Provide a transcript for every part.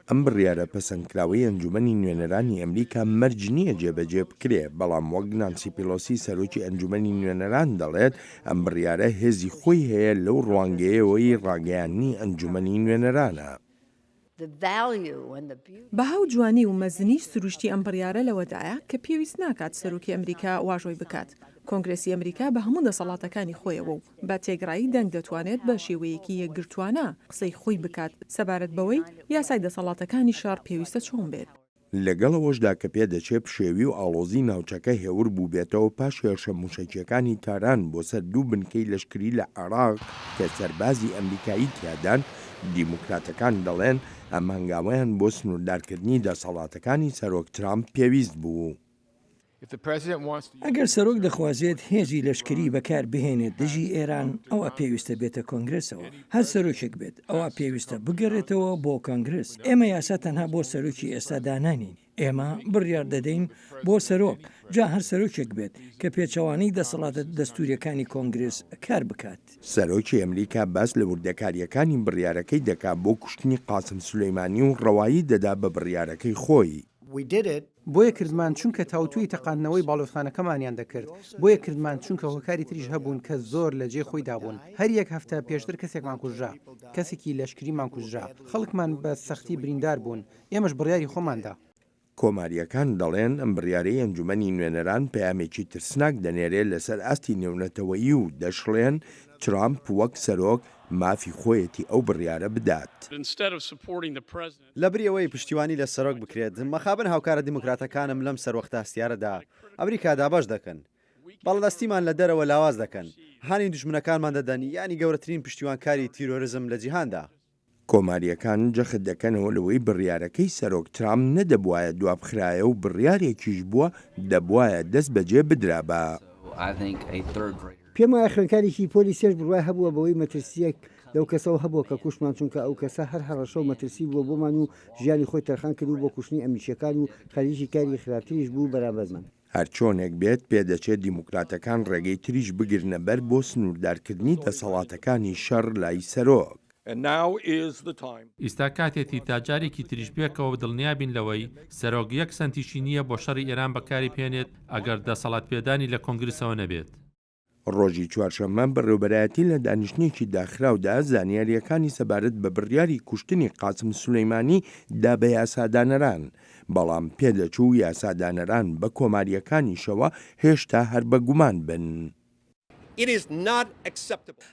ئەم بڕیارە پەسەندکراوەی ئەنجومەنی نوێنەرانی ئەمریکا مەرج نییە جێبەجێ بکرێ، بەڵام وەک نانسی پیلۆسی سەرۆکی ئەنجومەنی نوێنەران دەڵێت ئەم بڕیارە هێزی خۆی هەیە لەو ڕوانگەیەوەی ڕاگەیاندنی ئەنجومەنی نوێنەرانە. بەها و جوانی و مەزنی سروشتی ئەم بڕیارە لەوەدایە کە پێویست ناکات سەرۆکی ئەمریکا واژۆی بکات. کۆنگرێسی ئەمریکا بە هەموو دەسەڵاتەکانی خۆیەوە و بە تێگرایی دەنگ دەتوانێت بە شێوەیەکی یەکگرتوانە قسەی خۆی بکات سەبارەت بەوەی یاسای دەسەڵاتەکانی شار پێویستە چۆن بێت. لەگەڵەوەشدا کە پێدەچێت پشێوی و ئاڵۆزی ناوچەکە هێور بوو بێتەوە پاش هێرشە موشەکیەکانی تاران بۆ سەر دوو بنکەی لەشکری لە عێراق کە سەربازی ئەمریکایی تیادان، دیموکراتەکان دەڵێن ئەم هەنگاوەیان بۆ سنووردارکردنی دەسەڵاتەکانی سەرۆک ترامپ پێویست بوو. ئەگەر سەرۆک دەخوازێت هێزی لەشکری بەکار بهێنێت دژی ئێران ئەوە پێویستە بێتە کۆنگرسەوە، هەر سەرۆکێک بێت ئەوە پێویستە بگەڕێتەوە بۆ کۆنگرس. ئێمە یاسا تەنها بۆ سەرۆکی ئێستا دانانین، ئێمە بڕیار دەدەین بۆ سەرۆک، جا هەر سەرۆکێک بێت کە پێچەوانەی دەسەڵاتە دەستوریەکانی کۆنگرس کار بکات. سەرۆکی ئەمریکا باس لە وردەکاریەکانی بڕیارەکەی دەکات بۆ کوشتنی قاسم سولەیمانی و ڕەوایی دەدا بە بڕیارەکەی خۆی. بۆیە کردمان چونکە تاوتوی تەقاندنەوەی باڵۆتخانەکەمانیان دەکرد، بۆیە کردمان چونکە هۆکاری تریش هەبوون کە زۆر لە جێ خۆی دابوون. هەر یەک هەفتە پێشتر کەسێکمان کوژرا، کەسێکی لەشکریمان کوژرا، خەڵکمان بە سەختی بریندار بوون، ئێمەش بڕیاری خۆماندا. کۆماریەکان دەڵێن ئەم بڕیارەی ئەنجومەنی نوێنەران پەیامێکی ترسناک دەنێرێت لەسەر ئاستی نێونەتەوەیی و دەشڵێن ترامپ وەک سەرۆک مافی خۆیەتی ئەو بڕیارە بدات. لە بریەوەی پشتیوانی لە سەرۆک بکرێت، مەخابن هاوکارە دیموکراتەکانم لەم سەروەختە هەستیارەدا ئەمریکا دابەش دەکەن، بەڵدەستیمان لە دەرەوە لاواز دەکەن، هانی دوژمنەکانمان دەدەن، ینی گەورەترین پشتیوانکاری تیرۆریزم لە جیهاندا. کۆماریەکان جەخت دەکەنەوە لەوەی بڕیارەکەی سەرۆک ترامپ نەدەبوایە دوابخرایە و بڕیارێکیش بووە دەبوایە دەست بەجێ بدرا بە. پێم وایە خوێنکارێکی پۆلیسیش بڕوای هەبووە بەوەی مەترسیەک لەو کەسەوە هەبووە کە کوشمان، چونکە ئەو کەسە هەر هەڕەشە و مەترسی بووە بۆمان و ژیانی خۆی تەرخان کرد و بۆ کوشتنی ئەمیشەکان و خەریکی کاری خراپتریش بوو بەرامبەرمان. هەر چۆنێک بێت پێدەچێت دیموکراتەکان ڕێگەی تریش بگرنە بەر بۆ سنووردارکردنی دەسەڵاتەکانی شەڕ لای سەرۆک. ئێستا کاتێتی تاجارێکی تریش بێکەوە دڵنیابین لەوەی سەرۆک یەک سنتیشی نییە بۆ شەڕی ئێران بەکاری پێنێت ئەگەر دەسەڵات پێدانی لە کۆنگرسەوە نەبێت. ڕۆژی چوارشەممە بەڕێوەبەرایەتی لە دانیشتێکی داخراودا زانیاریەکانی سەبارەت بە بڕیاری کوشتنی قاسم سولەیمانی دا بە یاسادانەران، بەڵام پێدەچوو یاسادانەران بە کۆماریەکانیشەوە هێشتا هەر بە گومان بن.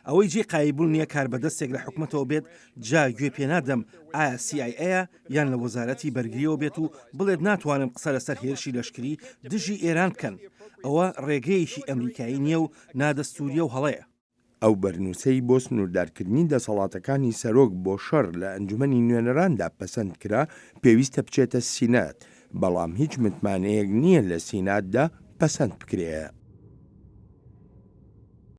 ئەوەی جێ قایبوون نییە کار بەدەستێک لە حکومەتەوە بێت، جا گوێ پێ نادەم ئایا CIA یان لە وەزارەتی بەرگریەوە بێت و بڵێت ناتوانم قسە لەسەر هێرشی لەشکری دژی ئێران بکەن. ئەوە ڕێگەیەکی ئەمریکایی نییە و نادەستوریە و هەڵەیە. ئەو بەرنووسەی بۆ سنووردارکردنی دەسەڵاتەکانی سەرۆک بۆ شەڕ لە ئەنجومەنی نوێنەراندا پەسەند کرا پێویستە بچێتە سینات، بەڵام هیچ متمانەیەک نییە لە سیناتدا پەسەند بکرێ.